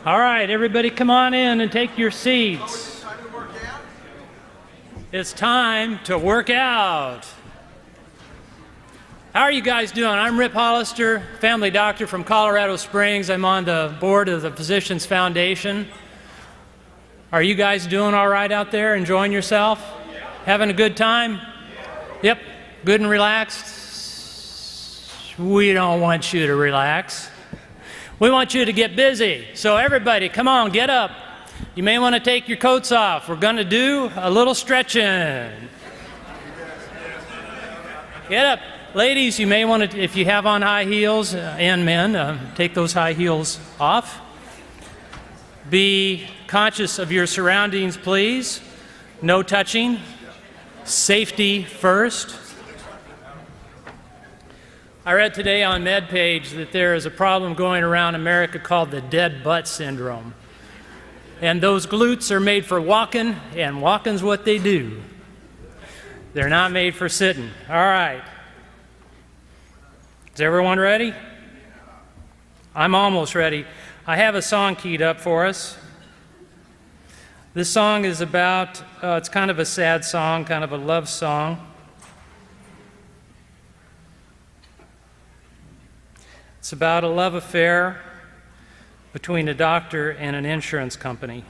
All right, everybody come on in and take your seats. It's time to work out. How are you guys doing? I'm Rip Hollister, family doctor from Colorado Springs. I'm on the board of the Physicians Foundation. Are you guys doing all right out there? Enjoying yourself? Having a good time? Yep, good and relaxed? We don't want you to relax. We want you to get busy. So everybody, come on, get up. You may want to take your coats off. We're going to do a little stretching. Get up. Ladies, you may want to, if you have on high heels, and men, take those high heels off. Be conscious of your surroundings, please. No touching. Safety first. I read today on MedPage that there is a problem going around America called the dead butt syndrome. And those glutes are made for walking, and walking's what they do. They're not made for sitting. All right. Is everyone ready? I'm almost ready. I have a song keyed up for us. This song is about, it's kind of a sad song, kind of a love song. It's about a love affair between a doctor and an insurance company.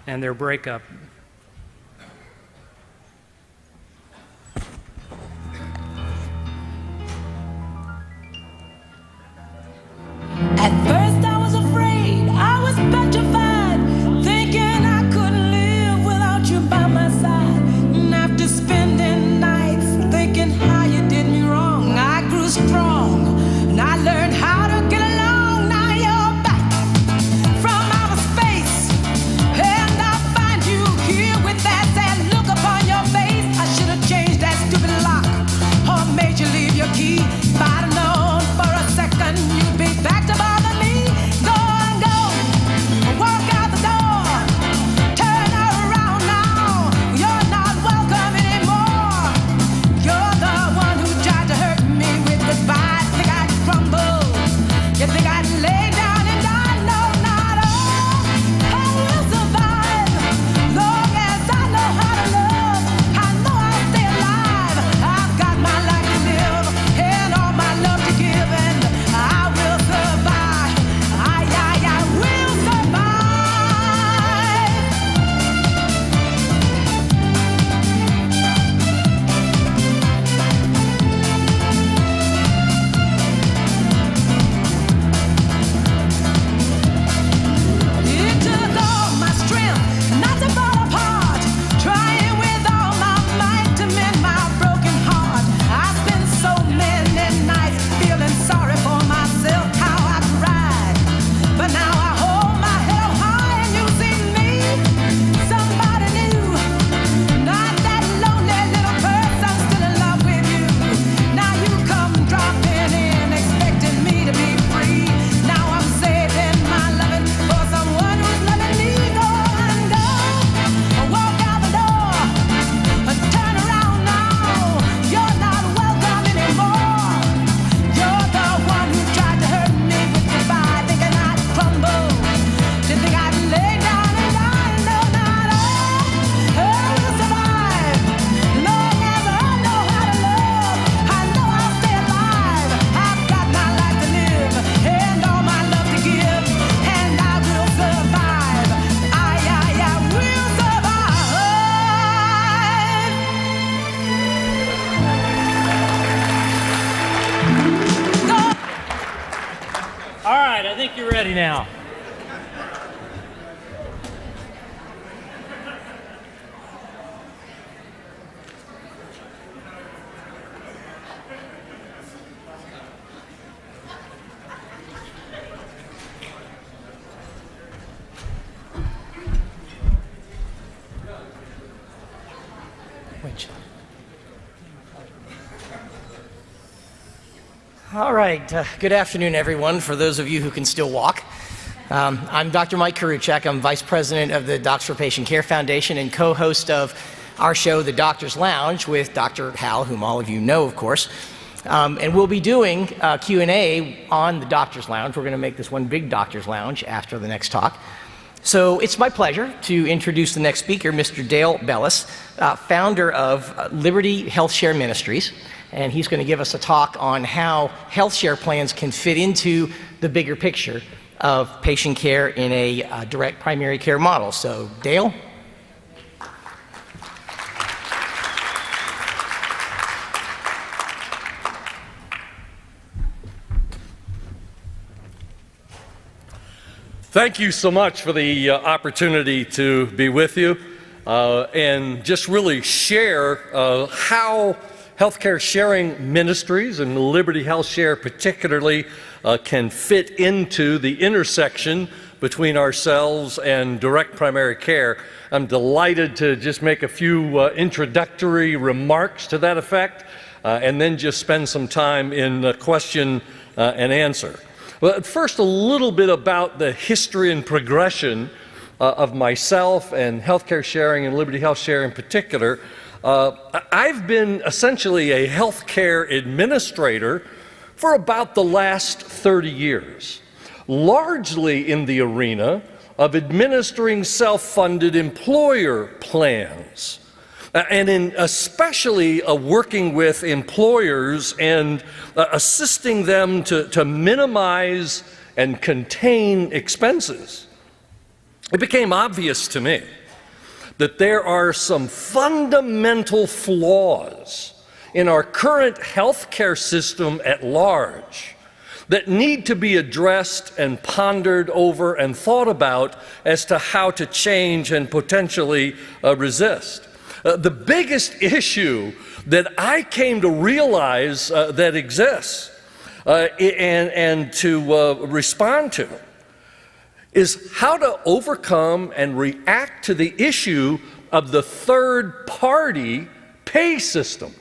And their breakup. At first I was afraid, I was petrified, thinking I couldn't live without you by my side. And after spending nights thinking how you did me wrong, I grew strong and I learned how to get along. Now you're back from outer space, and I find you here with that sad look upon your face. I should have changed that stupid lock or made you leave your key. If I'd have known for a second you'd be back to bother me. Go and go, walk out the door, turn around now. You're not welcome anymore. You're the one who tried to hurt me with goodbye. Think I'd crumble? You think I'd lay down and die? No, not all. I will survive long as I know how to love. I know I'll stay alive. I've got my life to live and all my love to give, and I will survive. I will survive. It took all my strength not to fall apart, trying with all my might to mend my broken heart. I spent so many nights feeling sorry for myself, how I cried. But now I hold my head up high and you see me, somebody new. Not that lonely little person still in love with you. Now you come dropping in, expecting me to be free. Now I'm saving my loving for someone who's loving me. Go and go, walk out the door, turn around now. You're not welcome anymore. You're the one who tried to hurt me with goodbye, thinking I'd crumble. Didn't think I'd lay down and die. No, not all. I will survive long as I know how to love. I know I'll stay alive. I've got my life to live and all my love to give, and I will survive. I will survive. All right, I think you're ready now. Which? All right, good afternoon, everyone, for those of you who can still walk. I'm Dr. Mike Karuchak. I'm Vice President of the Docs for Patient Care Foundation and co-host of our show, The Doctor's Lounge, with Dr. Hal, whom all of you know, of course. And we'll be doing Q&A on the Doctor's Lounge. We're going to make this one big Doctor's Lounge after the next talk. So it's my pleasure to introduce the next speaker, Mr. Dale Bellis, founder of Liberty Health Share Ministries. And he's going to give us a talk on how health share plans can fit into the bigger picture of patient care in a direct primary care model. So, Dale? Thank you so much for the opportunity to be with you and just really share how healthcare sharing ministries and Liberty Health Share particularly can fit into the intersection between ourselves and direct primary care. I'm delighted to just make a few introductory remarks to that effect and then just spend some time in question and answer. Well, first, a little bit about the history and progression of myself and healthcare sharing and Liberty Health Share in particular. I've been essentially a healthcare administrator for about the last 30 years, largely in the arena of administering self-funded employer plans. And in especially working with employers and assisting them to minimize and contain expenses. It became obvious to me that there are some fundamental flaws in our current healthcare system at large that need to be addressed and pondered over and thought about as to how to change and potentially resist. The biggest issue that I came to realize that exists and to respond to is how to overcome and react to the issue of the third-party pay system.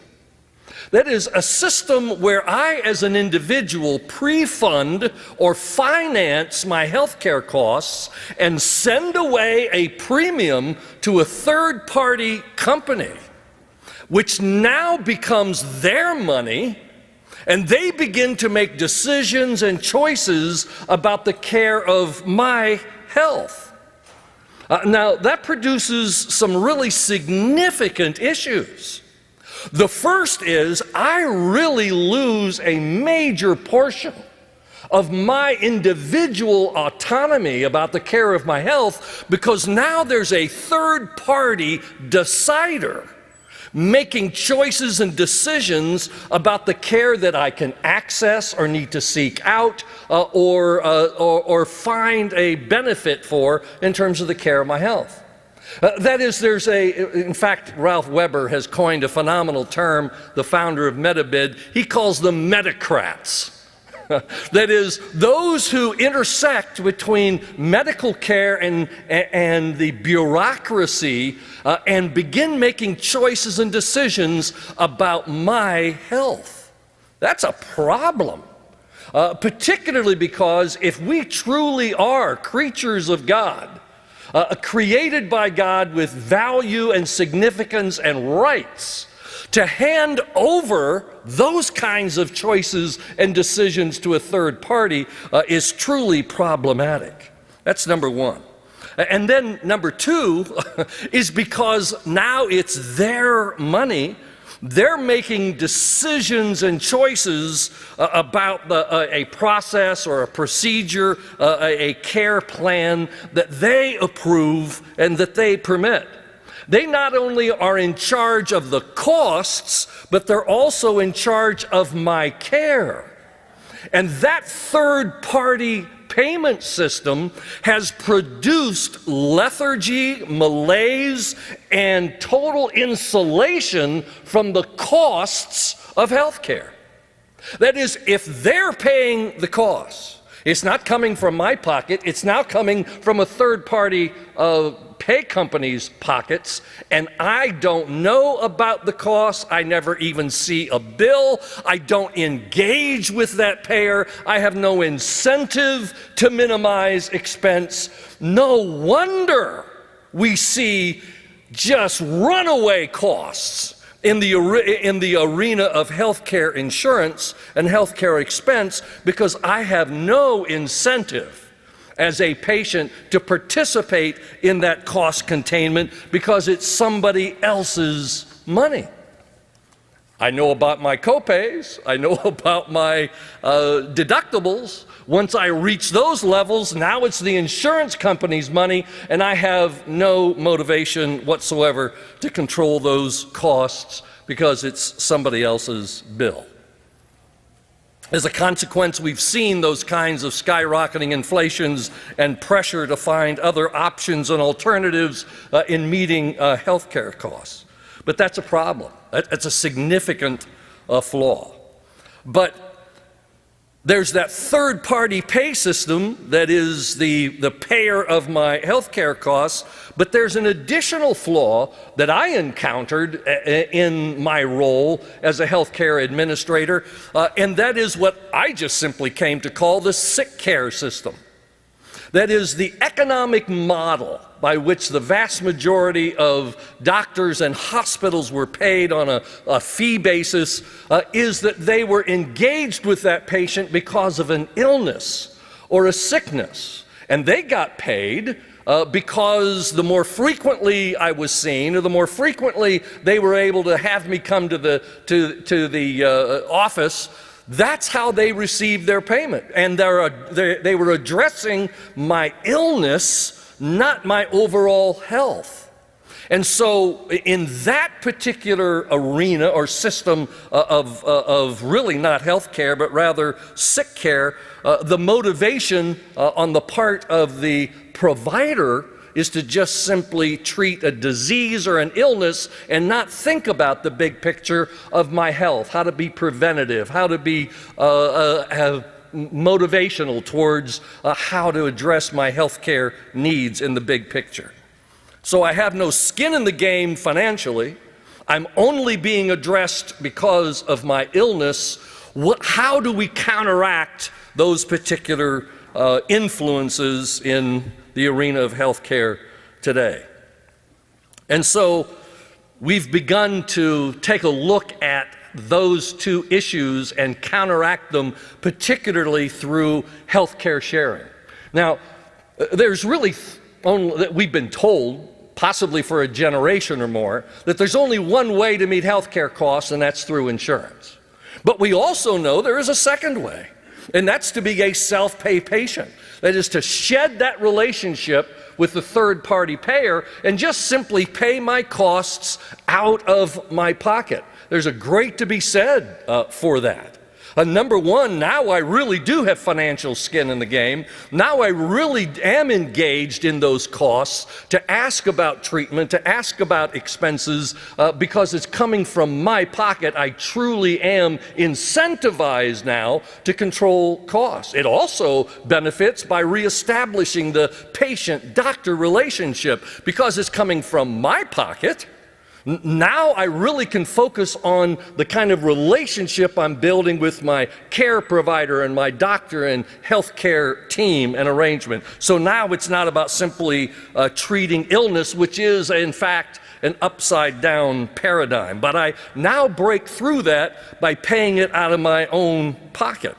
That is, a system where I, as an individual, pre-fund or finance my healthcare costs and send away a premium to a third-party company, which now becomes their money, and they begin to make decisions and choices about the care of my health. Now, that produces some really significant issues. The first is I really lose a major portion of my individual autonomy about the care of my health because now there's a third-party decider making choices and decisions about the care that I can access or need to seek out or find a benefit for in terms of the care of my health. That is, in fact, Ralph Weber has coined a phenomenal term, the founder of MediBid. He calls them medocrats. That is, those who intersect between medical care and the bureaucracy and begin making choices and decisions about my health. That's a problem, particularly because if we truly are creatures of God, created by God with value and significance and rights, to hand over those kinds of choices and decisions to a third party is truly problematic. That's number one. And then number two is because now it's their money. They're making decisions and choices about a process or a procedure, a care plan that they approve and that they permit. They not only are in charge of the costs, but they're also in charge of my care. And that third-party payment system has produced lethargy, malaise, and total insulation from the costs of healthcare. That is, if they're paying the costs, it's not coming from my pocket, it's now coming from a third-party pay company's pockets, and I don't know about the costs. I never even see a bill. I don't engage with that payer. I have no incentive to minimize expense. No wonder we see just runaway costs in the arena of healthcare insurance and healthcare expense because I have no incentive as a patient to participate in that cost containment because it's somebody else's money. I know about my copays, I know about my deductibles. Once I reach those levels, now it's the insurance company's money, and I have no motivation whatsoever to control those costs because it's somebody else's bill. As a consequence, we've seen those kinds of skyrocketing inflations and pressure to find other options and alternatives in meeting healthcare costs. But that's a problem. That's a significant flaw. But there's that third-party pay system that is the payer of my healthcare costs, but there's an additional flaw that I encountered in my role as a healthcare administrator, and that is what I just simply came to call the sick care system. That is the economic model by which the vast majority of doctors and hospitals were paid on a fee basis is that they were engaged with that patient because of an illness or a sickness. And they got paid because the more frequently I was seen, or the more frequently they were able to have me come to the office, that's how they received their payment. And they were addressing my illness, not my overall health. And so in that particular arena or system of really not health care, but rather sick care, the motivation on the part of the provider is to just simply treat a disease or an illness and not think about the big picture of my health, how to be preventative, how to be motivational towards how to address my health care needs in the big picture. So I have no skin in the game financially. I'm only being addressed because of my illness. How do we counteract those particular influences in the arena of healthcare today? And so we've begun to take a look at those two issues and counteract them, particularly through healthcare sharing. Now, there's really only, we've been told, possibly for a generation or more, that there's only one way to meet healthcare costs, and that's through insurance. But we also know there is a second way, and that's to be a self-pay patient. That is to shed that relationship with the third-party payer and just simply pay my costs out of my pocket. There's a great to be said for that. Number one, now I really do have financial skin in the game. Now I really am engaged in those costs to ask about treatment, to ask about expenses, because it's coming from my pocket. I truly am incentivized now to control costs. It also benefits by reestablishing the patient-doctor relationship because it's coming from my pocket. Now I really can focus on the kind of relationship I'm building with my care provider and my doctor and healthcare team and arrangement. So now it's not about simply treating illness, which is in fact an upside down paradigm. But I now break through that by paying it out of my own pocket.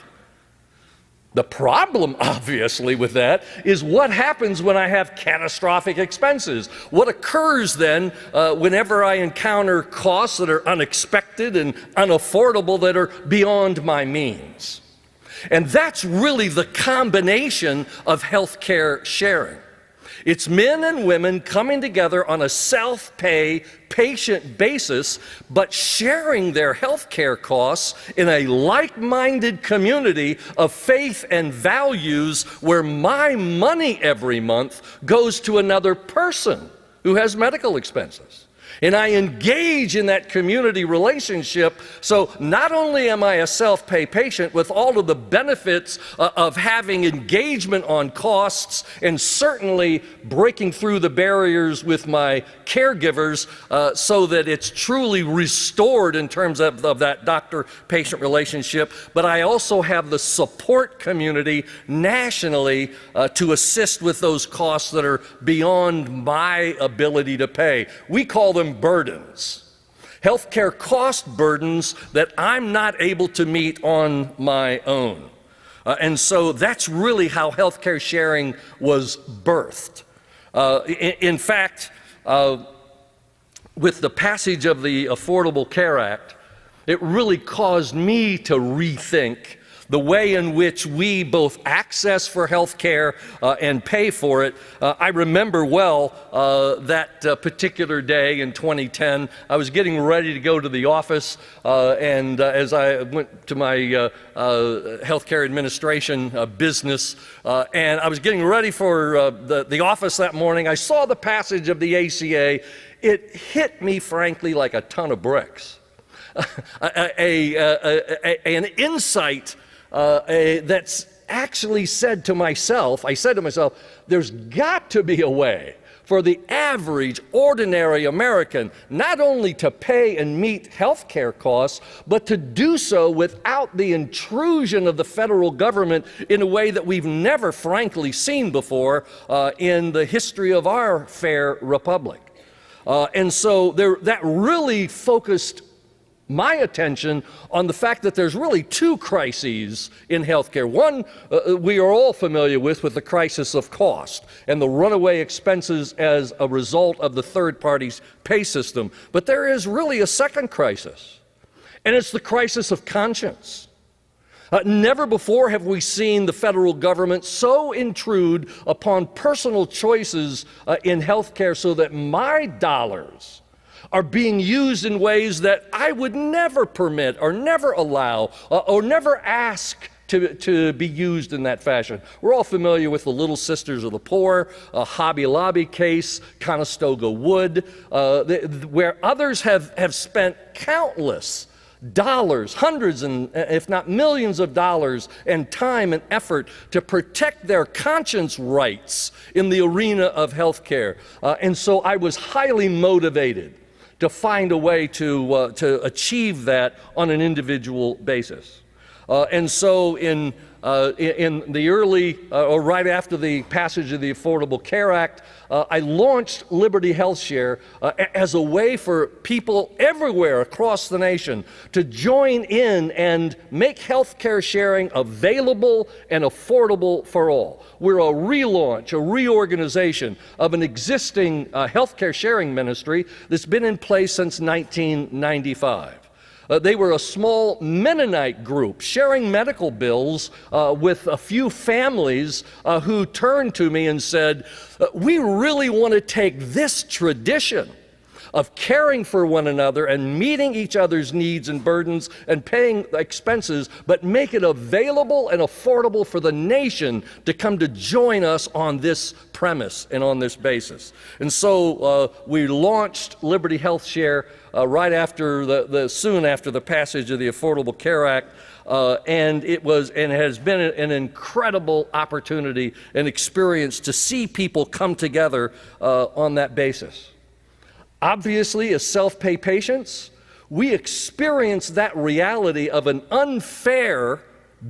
The problem, obviously, with that is what happens when I have catastrophic expenses. What occurs then whenever I encounter costs that are unexpected and unaffordable, that are beyond my means? And that's really the combination of healthcare sharing. It's men and women coming together on a self-pay patient basis, but sharing their health care costs in a like-minded community of faith and values where my money every month goes to another person who has medical expenses. And I engage in that community relationship. So not only am I a self-pay patient with all of the benefits of having engagement on costs and certainly breaking through the barriers with my caregivers so that it's truly restored in terms of that doctor-patient relationship, but I also have the support community nationally to assist with those costs that are beyond my ability to pay. We call them burdens. Healthcare cost burdens that I'm not able to meet on my own. And so that's really how healthcare sharing was birthed. In fact, with the passage of the Affordable Care Act, it really caused me to rethink the way in which we both access for health care and pay for it. I remember well that particular day in 2010. I was getting ready to go to the office, and as I went to my healthcare administration business, and I was getting ready for the office that morning, I saw the passage of the ACA. It hit me, frankly, like a ton of bricks. An insight that's actually said to myself, I said to myself, there's got to be a way for the average, ordinary American not only to pay and meet health care costs, but to do so without the intrusion of the federal government in a way that we've never, frankly, seen before in the history of our fair republic. And so that really focused my attention on the fact that there's really two crises in healthcare. One, we are all familiar with the crisis of cost and the runaway expenses as a result of the third party's pay system. But there is really a second crisis, and it's the crisis of conscience. Never before have we seen the federal government so intrude upon personal choices in healthcare so that my dollars are being used in ways that I would never permit or never allow or never ask to be used in that fashion. We're all familiar with the Little Sisters of the Poor, Hobby Lobby case, Conestoga Wood, where others have spent countless dollars, hundreds and if not millions of dollars and time and effort to protect their conscience rights in the arena of healthcare. And so I was highly motivated to find a way to achieve that on an individual basis. And so in the early, or right after the passage of the Affordable Care Act, I launched Liberty Health Share as a way for people everywhere across the nation to join in and make health care sharing available and affordable for all. We're a relaunch, a reorganization of an existing health care sharing ministry that's been in place since 1995. They were a small Mennonite group sharing medical bills with a few families who turned to me and said, we really want to take this tradition of caring for one another and meeting each other's needs and burdens and paying expenses, but make it available and affordable for the nation to come to join us on this premise and on this basis. And so we launched Liberty Health Share right after soon after the passage of the Affordable Care Act. And it has been an incredible opportunity and experience to see people come together on that basis. Obviously, as self-pay patients, we experience that reality of an unfair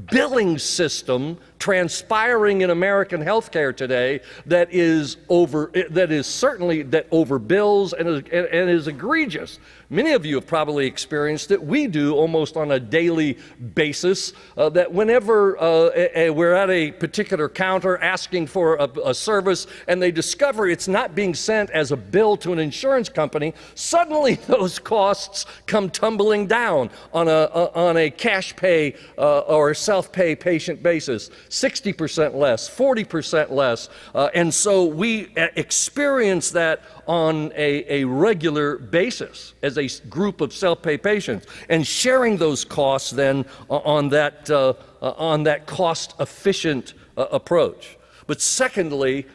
billing system transpiring in American healthcare today that certainly overbills and is egregious. Many of you have probably experienced it. We do almost on a daily basis, that whenever we're at a particular counter asking for a service and they discover it's not being sent as a bill to an insurance company, suddenly those costs come tumbling down on a cash pay or self-pay patient basis. 60% less, 40% less. And so we experience that on a regular basis as a group of self-pay patients, and sharing those costs then on that cost-efficient approach. But secondly,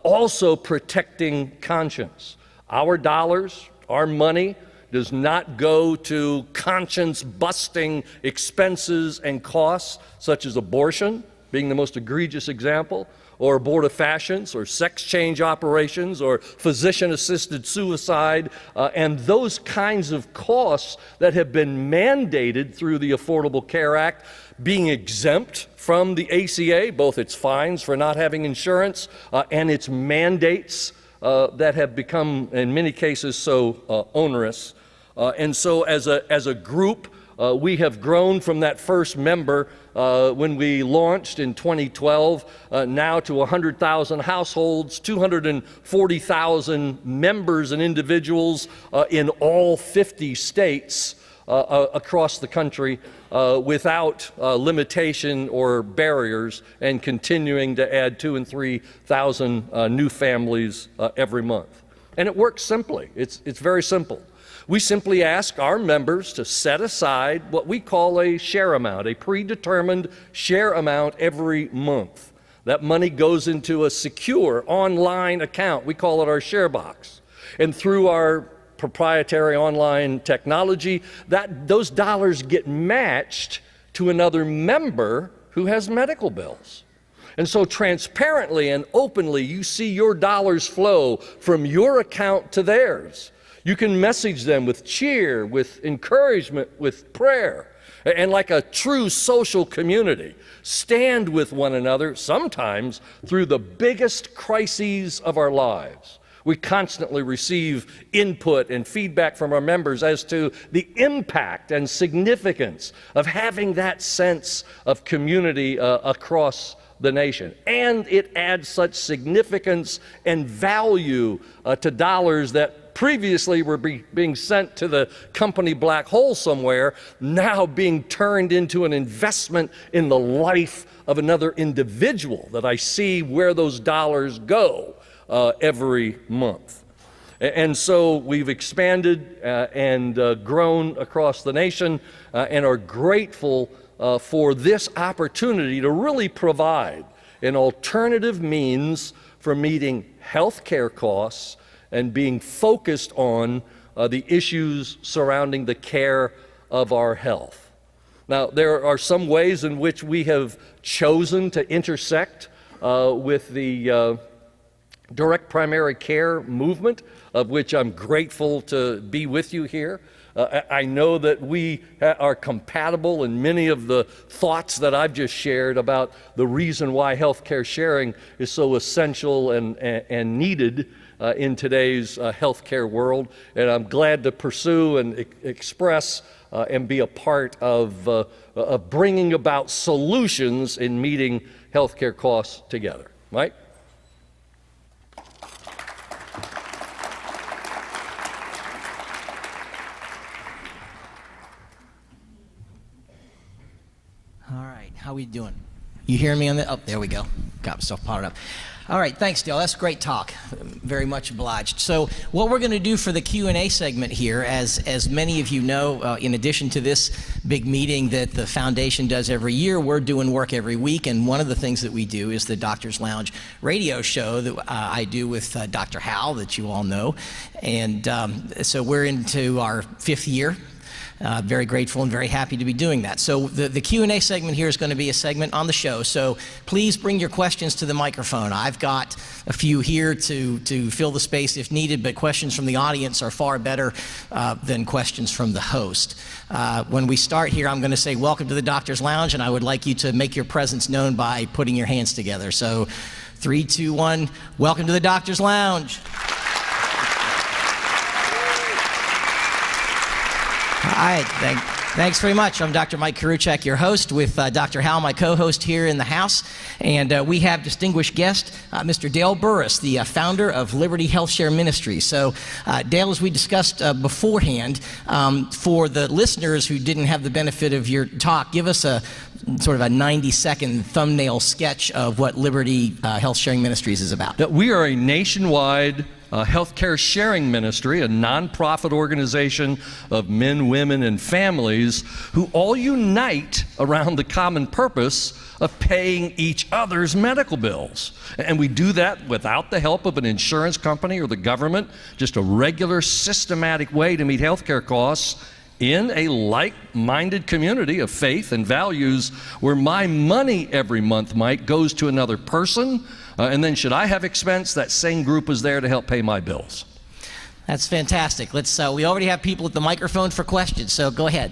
also protecting conscience. Our dollars Our money does not go to conscience-busting expenses and costs, such as abortion, being the most egregious example, or abortifacients, or sex change operations, or physician-assisted suicide, and those kinds of costs that have been mandated through the Affordable Care Act, being exempt from the ACA, both its fines for not having insurance and its mandates that have become, in many cases, so onerous. And so as a group, we have grown from that first member when we launched in 2012 now to 100,000 households, 240,000 members and individuals in all 50 states across the country without limitation or barriers, and continuing to add 2,000 and 3,000 new families every month. And it works simply. It's very simple. We simply ask our members to set aside what we call a share amount, a predetermined share amount every month. That money goes into a secure online account. We call it our share box. And through our proprietary online technology, those dollars get matched to another member who has medical bills. And so transparently and openly, you see your dollars flow from your account to theirs. You can message them with cheer, with encouragement, with prayer, and like a true social community, stand with one another, sometimes through the biggest crises of our lives. We constantly receive input and feedback from our members as to the impact and significance of having that sense of community across the nation. And it adds such significance and value to dollars that previously were being sent to the company black hole somewhere, now being turned into an investment in the life of another individual that I see where those dollars go every month. And so we've expanded and grown across the nation and are grateful for this opportunity to really provide an alternative means for meeting health care costs and being focused on the issues surrounding the care of our health. Now, there are some ways in which we have chosen to intersect with the direct primary care movement, of which I'm grateful to be with you here. I know that we are compatible in many of the thoughts that I've just shared about the reason why healthcare sharing is so essential and needed in today's healthcare world. And I'm glad to pursue and express and be a part of bringing about solutions in meeting healthcare costs together. Mike? All right, how we doing? You hear me on the, oh, there we go. Got myself powered up. All right, thanks, Dale. That's great talk. Very much obliged. So what we're going to do for the Q&A segment here, as many of you know, in addition to this big meeting that the foundation does every year, we're doing work every week, and one of the things that we do is the Doctor's Lounge radio show that I do with Dr. Hal, that you all know. And so we're into our 5th year. Very grateful and very happy to be doing that. So the Q&A segment here is going to be a segment on the show. So please bring your questions to the microphone. I've got a few here to fill the space if needed, but questions from the audience are far better than questions from the host. When we start here, I'm going to say welcome to the Doctor's Lounge, and I would like you to make your presence known by putting your hands together. So 3, 2, 1, welcome to the Doctor's Lounge. All right, thanks very much. I'm Dr. Mike Koriwchak, your host, with Dr. Hal, my co-host here in the house. And we have distinguished guest, Mr. Dale Burris, the founder of Liberty HealthShare Ministries. So, Dale, as we discussed beforehand, for the listeners who didn't have the benefit of your talk, give us a sort of a 90-second thumbnail sketch of what Liberty Health Sharing Ministries is about. We are a nationwide Healthcare Sharing Ministry, a nonprofit organization of men, women, and families who all unite around the common purpose of paying each other's medical bills. And we do that without the help of an insurance company or the government, just a regular, systematic way to meet healthcare costs in a like-minded community of faith and values where my money every month, Mike, goes to another person, and then should I have expense, that same group is there to help pay my bills. That's fantastic. We already have people at the microphone for questions, so go ahead.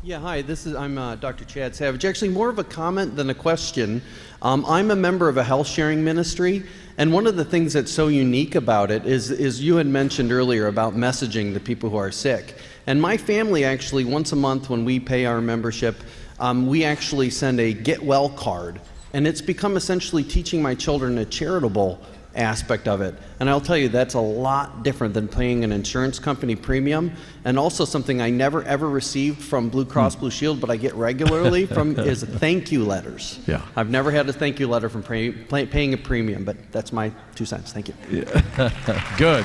Yeah, hi, I'm Dr. Chad Savage. Actually, more of a comment than a question. I'm a member of a health sharing ministry, and one of the things that's so unique about it is you had mentioned earlier about messaging the people who are sick. And my family actually, once a month when we pay our membership, we actually send a get well card. And it's become essentially teaching my children a charitable aspect of it. And I'll tell you, that's a lot different than paying an insurance company premium. And also something I never ever received from Blue Cross Blue Shield, but I get regularly from is thank you letters. Yeah. I've never had a thank you letter from paying a premium, but that's my 2 cents. Thank you. Yeah. Good.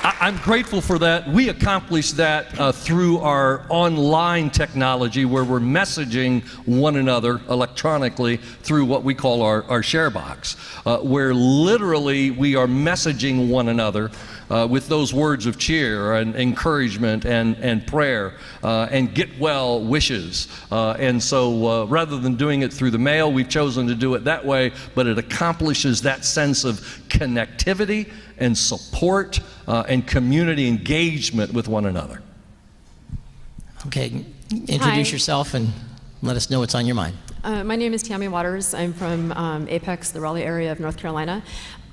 I'm grateful for that. We accomplished that through our online technology where we're messaging one another electronically through what we call our share box, where literally we are messaging one another with those words of cheer and encouragement and prayer and get well wishes. And so rather than doing it through the mail, we've chosen to do it that way, but it accomplishes that sense of connectivity and support and community engagement with one another. Okay, introduce Hi. yourself and let us know what's on your mind. My name is Tammy Waters. I'm from Apex, the Raleigh area of North Carolina.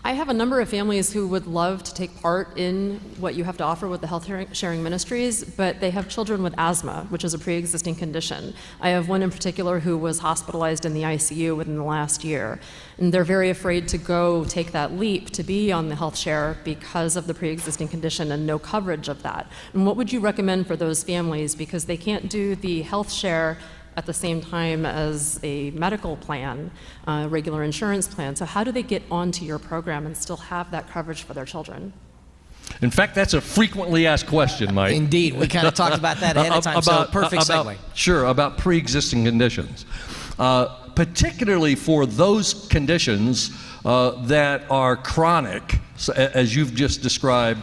I have a number of families who would love to take part in what you have to offer with the health sharing ministries, but they have children with asthma, which is a pre-existing condition. I have one in particular who was hospitalized in the ICU within the last year, and they're very afraid to go take that leap to be on the health share because of the pre-existing condition and no coverage of that. And what would you recommend for those families, because they can't do the health share at the same time as a medical plan, regular insurance plan. So how do they get onto your program and still have that coverage for their children? In fact, that's a frequently asked question, Mike. Indeed, we kind of talked about that ahead of time, so perfect segue. Sure, about pre-existing conditions. Particularly for those conditions that are chronic, as you've just described,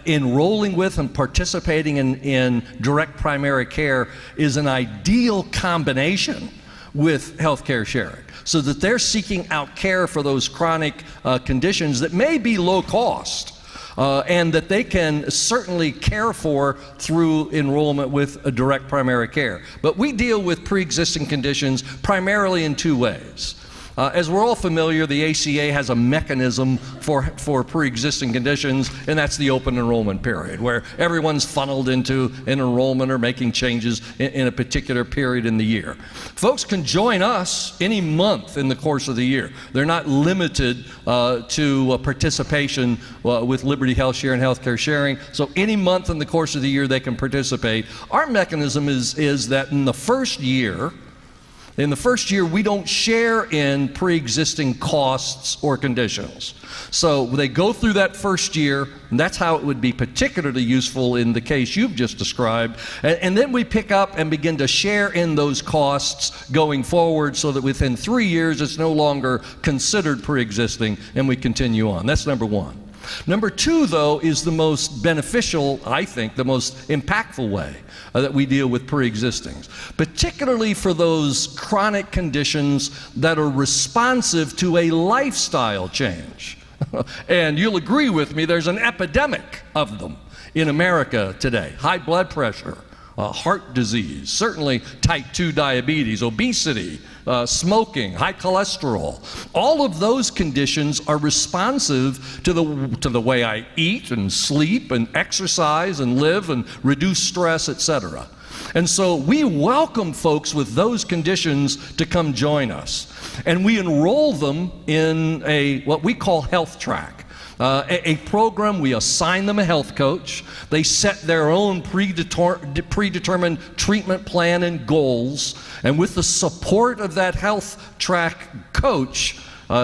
enrolling with and participating in direct primary care is an ideal combination with healthcare sharing, so that they're seeking out care for those chronic conditions that may be low cost. And that they can certainly care for through enrollment with a direct primary care. But we deal with pre-existing conditions primarily in 2 ways. As we're all familiar, the ACA has a mechanism for pre-existing conditions, and that's the open enrollment period, where everyone's funneled into an enrollment or making changes in a particular period in the year. Folks can join us any month in the course of the year. They're not limited to participation with Liberty Health Share and Healthcare Sharing, so any month in the course of the year they can participate. Our mechanism is that in the first year, we don't share in pre-existing costs or conditions. So they go through that first year, and that's how it would be particularly useful in the case you've just described. And then we pick up and begin to share in those costs going forward so that within 3 years it's no longer considered pre-existing and we continue on. That's number one. Number two, though, is the most beneficial, I think, the most impactful way that we deal with pre-existings, particularly for those chronic conditions that are responsive to a lifestyle change. And you'll agree with me, there's an epidemic of them in America today. High blood pressure, heart disease, certainly type 2 diabetes, obesity, smoking, high cholesterol. All of those conditions are responsive to the way I eat and sleep and exercise and live and reduce stress, etc. And so we welcome folks with those conditions to come join us. And we enroll them in what we call Health Track. A program, we assign them a health coach. They set their own predetermined treatment plan and goals. And with the support of that health track coach,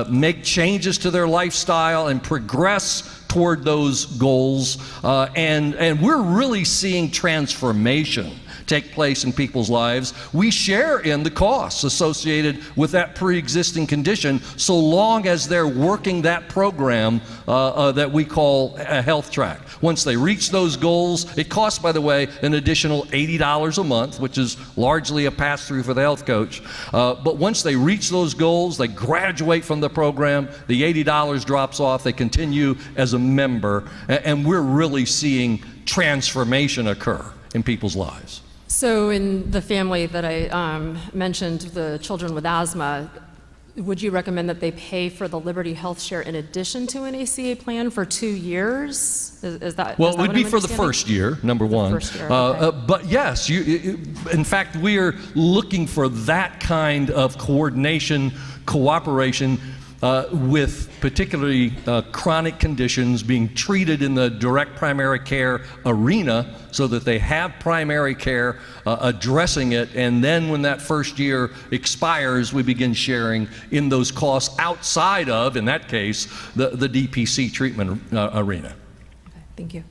make changes to their lifestyle and progress toward those goals. And we're really seeing transformation take place in people's lives. We share in the costs associated with that pre-existing condition so long as they're working that program that we call a health track. Once they reach those goals, it costs, by the way, an additional $80 a month, which is largely a pass-through for the health coach. But once they reach those goals, they graduate from the program, the $80 drops off, they continue as a member, and we're really seeing transformation occur in people's lives. So in the family that I mentioned, the children with asthma, would you recommend that they pay for the Liberty Health Share in addition to an ACA plan for 2 years? Is that Well, is it that would what be I'm for the understanding? first year, number one. first year, okay. But yes, in fact, we are looking for that kind of coordination, cooperation with particularly chronic conditions being treated in the direct primary care arena so that they have primary care addressing it, and then when that first year expires, we begin sharing in those costs outside of, in that case, the DPC treatment arena. Okay, thank you.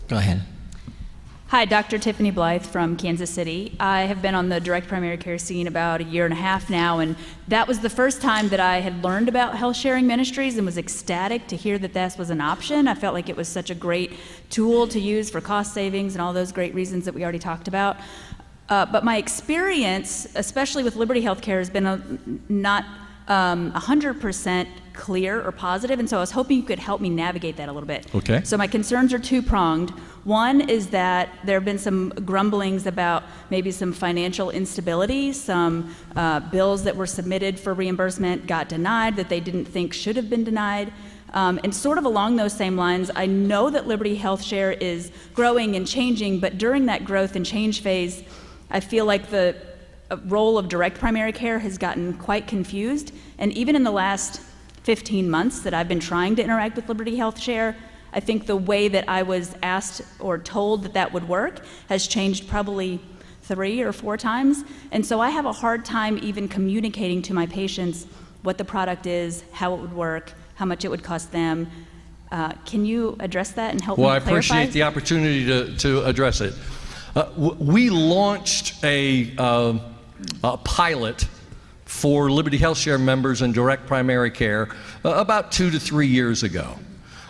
Go ahead. Hi, Dr. Tiffany Blythe from Kansas City. I have been on the direct primary care scene about 1.5 years now, and that was the first time that I had learned about health sharing ministries and was ecstatic to hear that this was an option. I felt like it was such a great tool to use for cost savings and all those great reasons that we already talked about. But my experience, especially with Liberty Healthcare, has been not 100% clear or positive, and so I was hoping you could help me navigate that a little bit. Okay. So my concerns are two-pronged. One is that there have been some grumblings about maybe some financial instability, some bills that were submitted for reimbursement got denied that they didn't think should have been denied. And sort of along those same lines, I know that Liberty Health Share is growing and changing, but during that growth and change phase, I feel like the role of direct primary care has gotten quite confused. And even in the last 15 months that I've been trying to interact with Liberty Health Share, I think the way that I was asked or told that that would work has changed probably 3 or 4 times. And so I have a hard time even communicating to my patients what the product is, how it would work, how much it would cost them. Can you address that and help me Well, I clarify? appreciate the opportunity to address it. We launched a pilot for Liberty Health Share members in direct primary care about 2 to 3 years ago,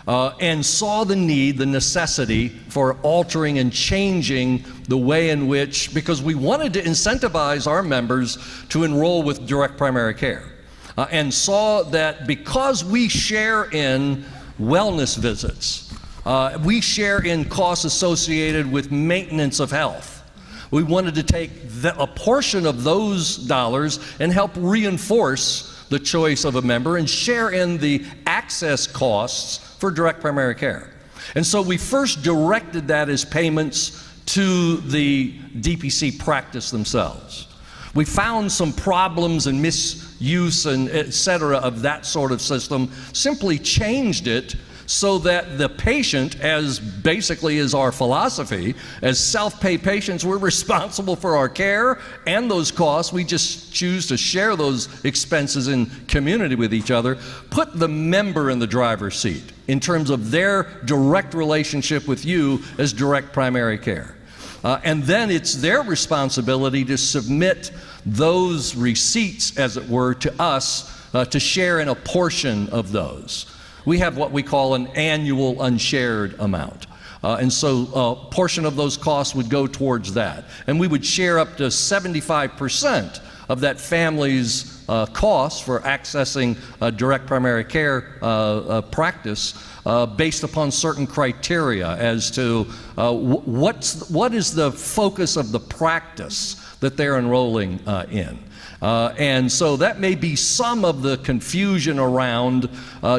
and saw the need, the necessity for altering and changing the way in which, because we wanted to incentivize our members to enroll with direct primary care, and saw that because we share in wellness visits, we share in costs associated with maintenance of health. We wanted to take a portion of those dollars and help reinforce the choice of a member and share in the access costs for direct primary care. And so we first directed that as payments to the DPC practice themselves. We found some problems and misuse and et cetera of that sort of system, simply changed it so that the patient, as basically is our philosophy, as self-pay patients, we're responsible for our care and those costs. We just choose to share those expenses in community with each other. Put the member in the driver's seat in terms of their direct relationship with you as direct primary care. And then it's their responsibility to submit those receipts, as it were, to us to share in a portion of those. We have what we call an annual unshared amount. And so a portion of those costs would go towards that. And we would share up to 75% of that family's costs for accessing a direct primary care practice based upon certain criteria as to what is the focus of the practice that they're enrolling in. And so that may be some of the confusion around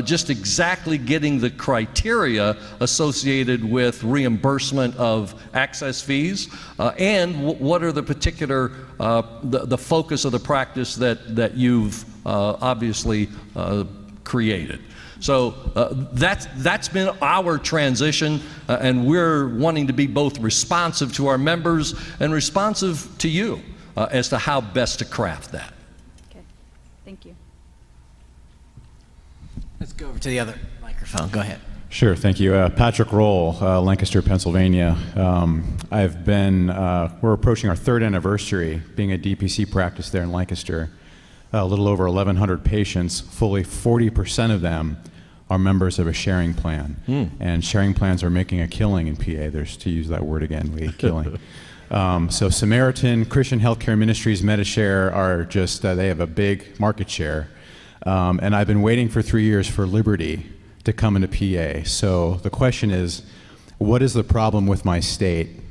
just exactly getting the criteria associated with reimbursement of access fees and what are the particular, the focus of the practice that you've obviously created. So that's been our transition, and we're wanting to be both responsive to our members and responsive to you as to how best to craft that. Okay, thank you. Let's go over to the other microphone. Go ahead. Sure, thank you. Patrick Roll, Lancaster, Pennsylvania. We're approaching our 3rd anniversary being a DPC practice there in Lancaster. A little over 1,100 patients, fully 40% of them are members of a sharing plan. And sharing plans are making a killing in PA. There's, to use that word again, killing. So Samaritan, Christian Healthcare Ministries, Medishare are just, they have a big market share. And I've been waiting for 3 years for Liberty to come into PA. So the question is, what is the problem with my state?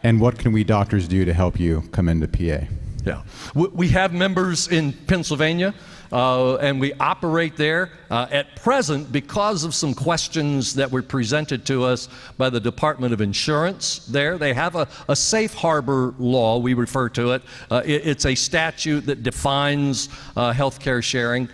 And what can we doctors do to help you come into PA? Yeah. We have members in Pennsylvania, and we operate there. At present, because of some questions that were presented to us by the Department of Insurance there, they have a safe harbor law, we refer to it. It's a statute that defines healthcare sharing.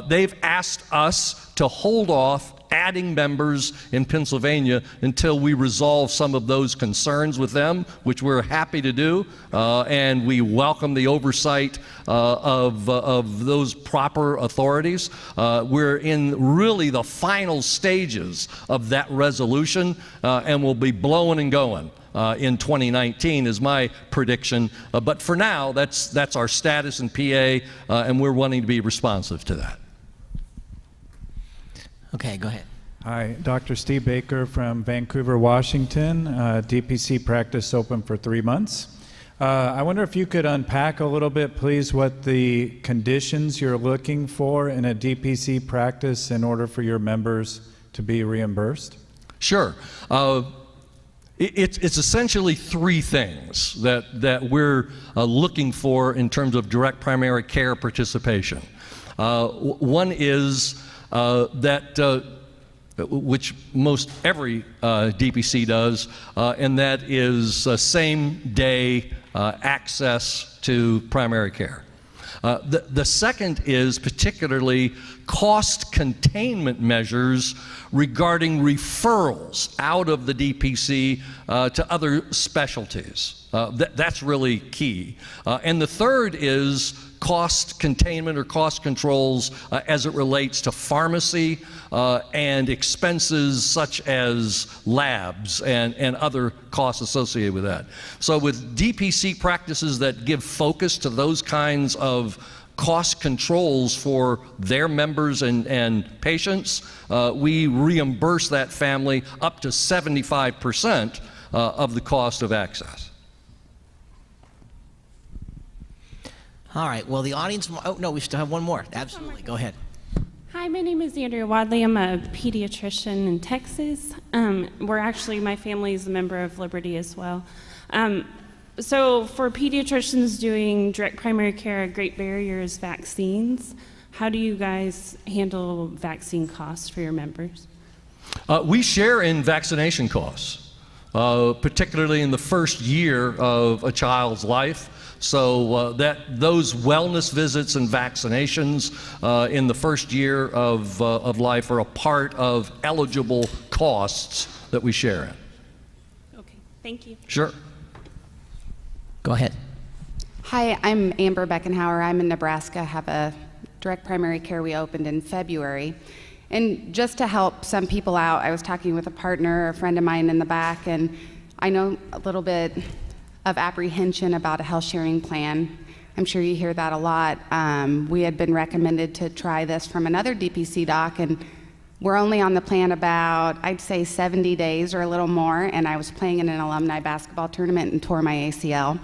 They've asked us to hold off adding members in Pennsylvania until we resolve some of those concerns with them, which we're happy to do, and we welcome the oversight of those proper authorities. We're in really the final stages of that resolution, and we'll be blowing and going. In 2019 is my prediction, but for now, that's our status in PA, and we're wanting to be responsive to that. Okay, go ahead. Hi, Dr. Steve Baker from Vancouver, Washington. DPC practice open for 3 months. I wonder if you could unpack a little bit, please, what the conditions you're looking for in a DPC practice in order for your members to be reimbursed? Sure. It's essentially 3 things that we're looking for in terms of direct primary care participation. One is which most every DPC does, and that is same-day access to primary care. The second is particularly cost containment measures regarding referrals out of the DPC to other specialties. That's really key. And the third is cost containment or cost controls as it relates to pharmacy and expenses such as labs and other costs associated with that. So with DPC practices that give focus to those kinds of cost controls for their members and patients, we reimburse that family up to 75% of the cost of access. All right, well, the audience, oh, no, we still have one more. Absolutely, go ahead. Hi, my name is Andrea Wadley. I'm a pediatrician in Texas. My family is a member of Liberty as well. So for pediatricians doing direct primary care, a great barrier is vaccines. How do you guys handle vaccine costs for your members? We share in vaccination costs, particularly in the first year of a child's life. So those wellness visits and vaccinations in the first year of life are a part of eligible costs that we share in. Okay, thank you. Sure. Go ahead. Hi, I'm Amber Beckenhauer. I'm in Nebraska, have a direct primary care we opened in February. And just to help some people out, I was talking with a partner, a friend of mine in the back, and I know a little bit of apprehension about a health sharing plan. I'm sure you hear that a lot. We had been recommended to try this from another DPC doc, and we're only on the plan about, I'd say 70 days or a little more, and I was playing in an alumni basketball tournament and tore my ACL.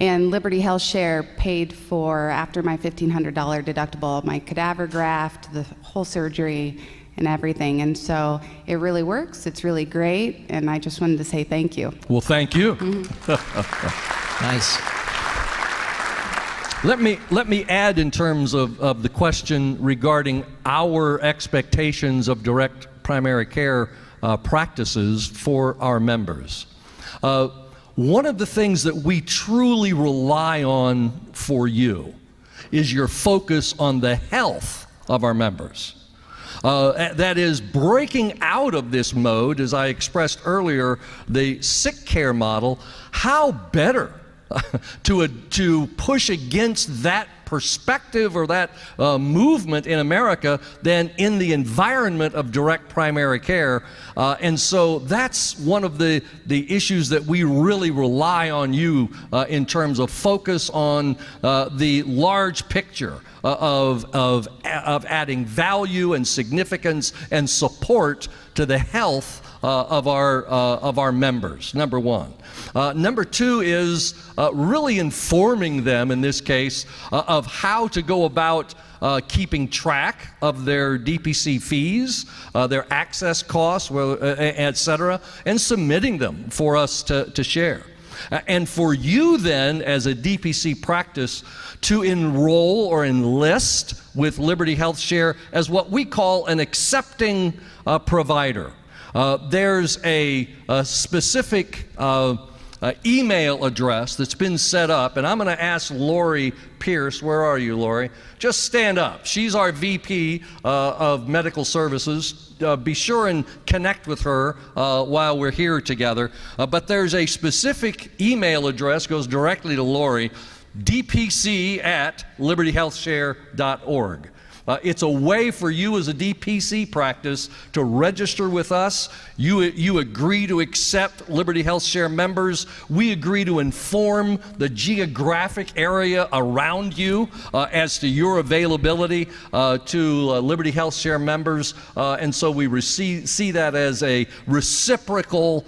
And Liberty Health Share paid for, after my $1,500 deductible, my cadaver graft, the whole surgery, and everything. And so it really works. It's really great. And I just wanted to say thank you. Well, thank you. Nice. Let me add in terms of the question regarding our expectations of direct primary care practices for our members. One of the things that we truly rely on for you is your focus on the health of our members. That is, breaking out of this mode, as I expressed earlier, the sick care model. How better to push against that perspective or that movement in America than in the environment of direct primary care. And so that's one of the issues that we really rely on you in terms of focus on the large picture of adding value and significance and support to the health of our members, number one. Number two is really informing them, in this case, of how to go about keeping track of their DPC fees, their access costs, et cetera, and submitting them for us to share. And for you then, as a DPC practice, to enroll or enlist with Liberty Health Share as what we call an accepting provider. There's a specific email address that's been set up, and I'm going to ask Lori Pierce. Where are you, Lori? Just stand up. She's our VP of Medical Services. Be sure and connect with her while we're here together. But there's a specific email address, goes directly to Lori, dpc@libertyhealthshare.org. It's a way for you as a DPC practice to register with us. You agree to accept Liberty Health Share members. We agree to inform the geographic area around you as to your availability to Liberty Health Share members. And so we see that as a reciprocal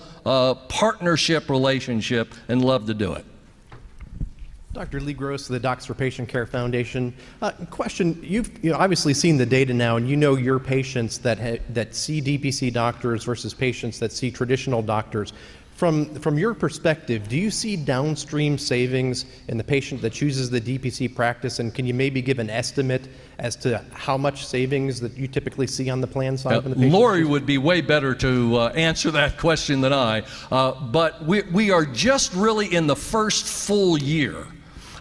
partnership relationship and love to do it. Dr. Lee Gross of the Docs for Patient Care Foundation. Question, you've obviously seen the data now, and you know your patients that see DPC doctors versus patients that see traditional doctors. From your perspective, do you see downstream savings in the patient that chooses the DPC practice, and can you maybe give an estimate as to how much savings that you typically see on the plan side? Lori would be way better to answer that question than I, but we are just really in the first full year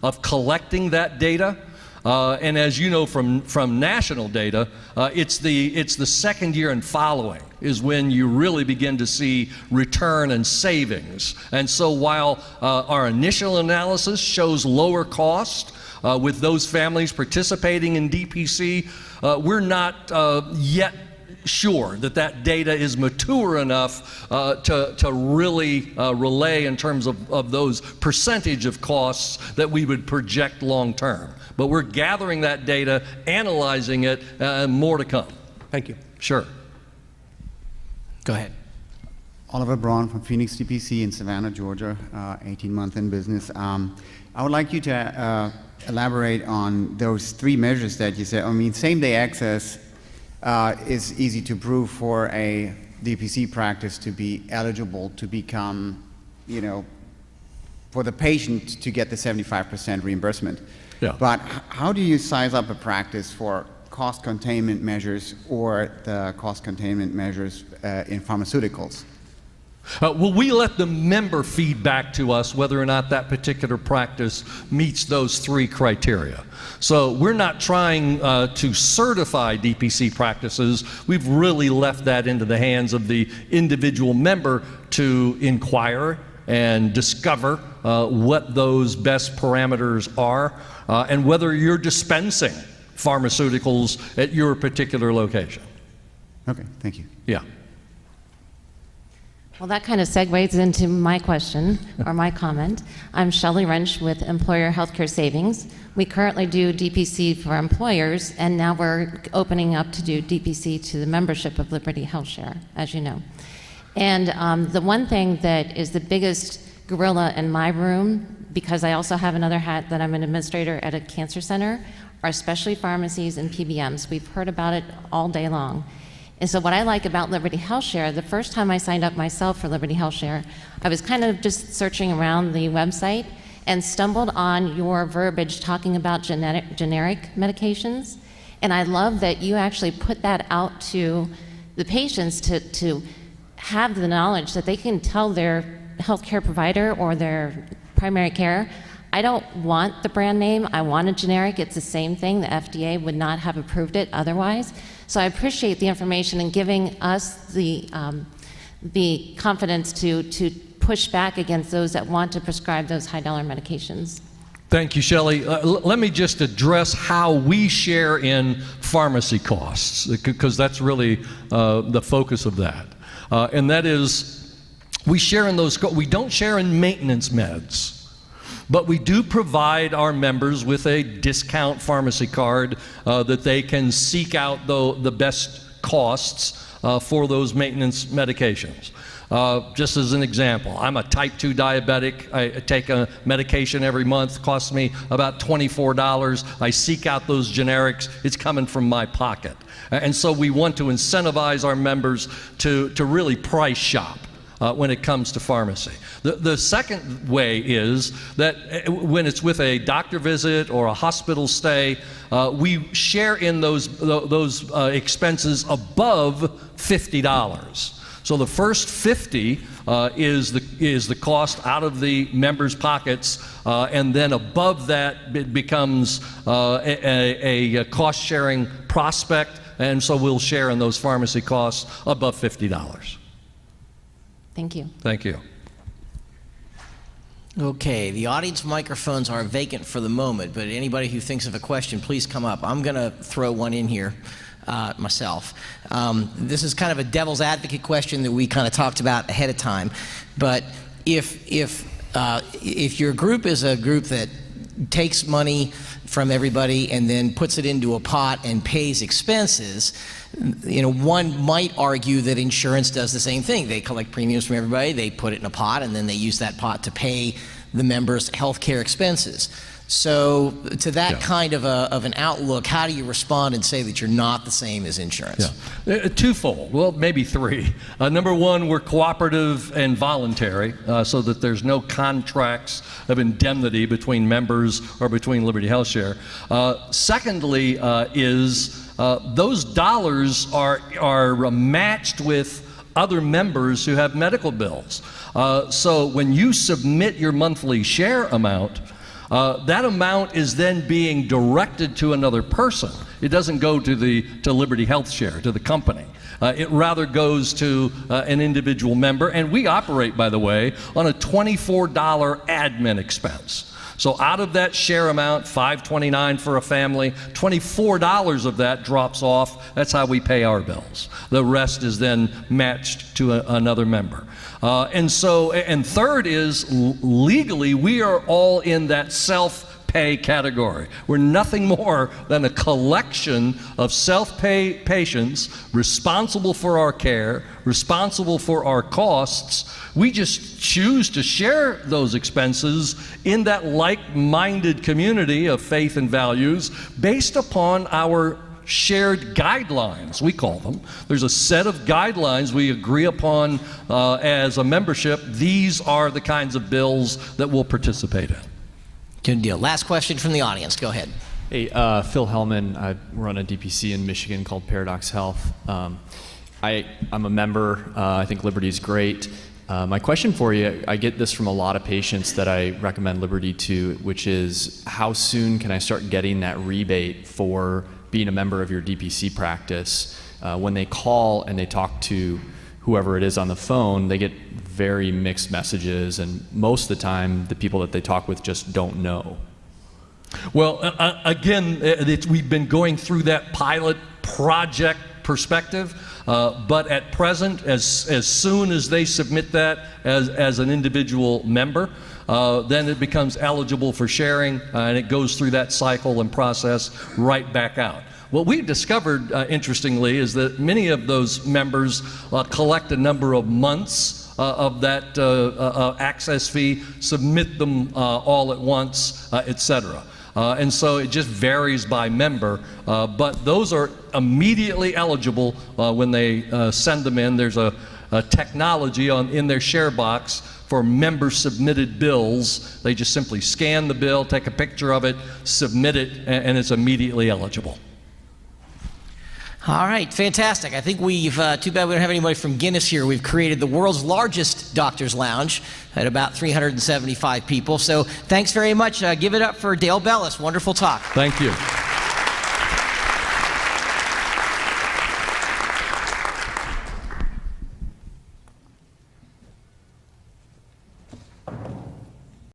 of collecting that data. And as you know from national data, it's the second year and following is when you really begin to see return and savings. And so while our initial analysis shows lower cost with those families participating in DPC, we're not yet sure that data is mature enough to really relay in terms of those percentage of costs that we would project long term. But we're gathering that data, analyzing it, and more to come. Thank you. Sure. Go ahead. Oliver Braun from Phoenix DPC in Savannah, Georgia, 18 months in business. I would like you to elaborate on those three measures that you said. I mean, same-day access is easy to prove for a DPC practice to be eligible to become, for the patient to get the 75% reimbursement. Yeah. But how do you size up a practice for cost containment measures or the cost containment measures in pharmaceuticals? Well, we let the member feed back to us whether or not that particular practice meets those three criteria. So we're not trying to certify DPC practices. We've really left that into the hands of the individual member to inquire and discover what those best parameters are and whether you're dispensing pharmaceuticals at your particular location. Okay, thank you. Yeah. Well, that kind of segues into my question or my comment. I'm Shelley Wrench with Employer Healthcare Savings. We currently do DPC for employers, and now we're opening up to do DPC to the membership of Liberty Health Share, as you know. And the one thing that is the biggest gorilla in my room, because I also have another hat that I'm an administrator at a cancer center, are specialty pharmacies and PBMs. We've heard about it all day long. And so what I like about Liberty Health Share, the first time I signed up myself for Liberty Health Share, I was kind of just searching around the website and stumbled on your verbiage talking about generic medications. And I love that you actually put that out to the patients to have the knowledge that they can tell their healthcare provider or their primary care, I don't want the brand name, I want a generic. It's the same thing. The FDA would not have approved it otherwise. So I appreciate the information and giving us the confidence to push back against those that want to prescribe those high-dollar medications. Thank you, Shelley. Let me just address how we share in pharmacy costs, because that's really the focus of that. And that is, we share in those, we don't share in maintenance meds, but we do provide our members with a discount pharmacy card that they can seek out the best costs for those maintenance medications. Just as an example, I'm a type 2 diabetic. I take a medication every month, costs me about $24. I seek out those generics. It's coming from my pocket. And so we want to incentivize our members to really price shop when it comes to pharmacy. The second way is that when it's with a doctor visit or a hospital stay, we share in those expenses above $50. So the first 50 is the cost out of the members' pockets, and then above that it becomes a cost-sharing prospect, and so we'll share in those pharmacy costs above $50. Thank you. Thank you. Okay, the audience microphones are vacant for the moment, but anybody who thinks of a question, please come up. I'm going to throw one in here myself. This is kind of a devil's advocate question that we kind of talked about ahead of time, but if your group is a group that takes money from everybody and then puts it into a pot and pays expenses, one might argue that insurance does the same thing. They collect premiums from everybody, they put it in a pot, and then they use that pot to pay the members' health care expenses. So to that kind of an outlook, how do you respond and say that you're not the same as insurance? Twofold, well, maybe three. Number one, we're cooperative and voluntary, so that there's no contracts of indemnity between members or between Liberty HealthShare. Secondly, those dollars are matched with other members who have medical bills. So when you submit your monthly share amount, that amount is then being directed to another person. It doesn't go to Liberty HealthShare, to the company. It rather goes to an individual member, and we operate, by the way, on a $24 admin expense. So out of that share amount, $529 for a family, $24 of that drops off. That's how we pay our bills. The rest is then matched to another member. And third is, legally, we are all in that self-pay category. We're nothing more than a collection of self-pay patients responsible for our care, responsible for our costs. We just choose to share those expenses in that like-minded community of faith and values based upon our shared guidelines, we call them. There's a set of guidelines we agree upon as a membership. These are the kinds of bills that we'll participate in. Good deal. Last question from the audience. Go ahead. Hey, Phil Hellman. I run a DPC in Michigan called Paradox Health. I'm a member. I think Liberty is great. My question for you, I get this from a lot of patients that I recommend Liberty to, which is how soon can I start getting that rebate for being a member of your DPC practice? When they call and they talk to whoever it is on the phone, they get very mixed messages, and most of the time the people that they talk with just don't know. Well, again, we've been going through that pilot project perspective, but at present, as soon as they submit that as an individual member, then it becomes eligible for sharing, and it goes through that cycle and process right back out. What we've discovered, interestingly, is that many of those members collect a number of months of that access fee, submit them all at once, etc. And so it just varies by member, but those are immediately eligible when they send them in. There's a technology in their share box for member-submitted bills. They just simply scan the bill, take a picture of it, submit it, and it's immediately eligible. All right, fantastic. I think we've, too bad we don't have anybody from Guinness here. We've created the world's largest doctor's lounge at about 375 people. So thanks very much. Give it up for Dale Bellis. Wonderful talk. Thank you.